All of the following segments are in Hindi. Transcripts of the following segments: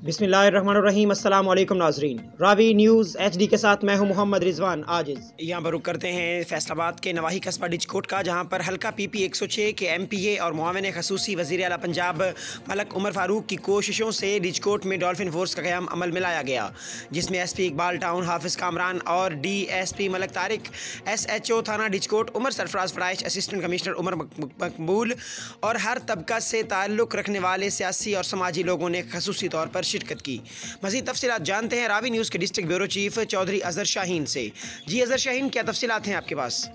बिस्मिल्लाहिर्रहमानिर्रहीम। अस्सलाम वालेकुम नाजरीन, रावी न्यूज़ HD के साथ मैं हूं मोहम्मद रिजवान। आजिज़ यहाँ पर रुक करते हैं फैसलाबाद के नवाही कस्बा डिचकोट का, जहां पर हल्का PP 106 के MPA और मुआविन खसूसी वज़ीर आला पंजाब मलक उमर फ़ारूक की कोशिशों से डिचकोट में डॉल्फिन फोर्स का क़याम अमल में लाया गया, जिसमें SP इकबाल टाउन हाफिज़ कामरान और DSP मलक तारिक, SHO थाना डिचकोट उमर सरफराज फराइश, असिस्टेंट कमिश्नर उमर मकबूल और हर तबका से ताल्लुक़ रखने वाले सियासी और समाजी लोगों ने खसूसी तौर पर शिरकत की। मज़ीद तफ़सीलात जानते हैं रावी न्यूज़ के district bureau chief Chaudhry Azhar Shaheen से। जी अज़हर शाहीन, क्या तफ़सीलात हैं आपके पास?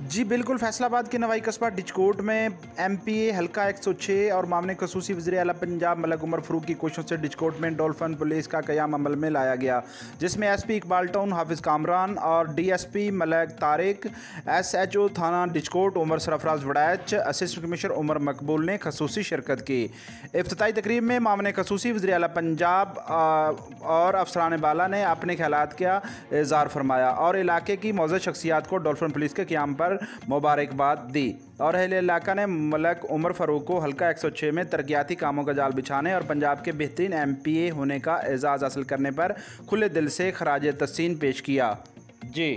जी बिल्कुल, फैसलाबाद के नवाई कस्बा डिचकोट में MPA हल्का 106 और मामले खसूसी वज़ीर आला पंजाब मलक उमर फ़ारूक की कोशिशों से डिचकोट में डॉल्फिन पुलिस का क़याम अमल में लाया गया, जिसमें SP इकबाल टाउन हाफिज़ कामरान और DSP मलक तारिक, SHO थाना डिचकोट उमर सरफराज वड़ैच, असिस्टेंट कमिश्नर उमर मकबूल ने खसूसी शिरकत की। इफ्तिताई तकरीब में मामले खसूसी वज़ीर आला पंजाब और अफसरान बाला ने अपने ख़यालात का इज़हार फरमाया और इलाके की मौजूद शख्सियात को डॉल्फिन पुलिस के क़याम पर मुबारकबाद दी और अहले इलाका ने मलक उमर फ़ारूक को हल्का 106 में तरक्याती कामों का जाल बिछाने और पंजाब के बेहतरीन MPA होने का एजाज़ हासिल करने पर खुले दिल से खराज तहसीन पेश किया। जी।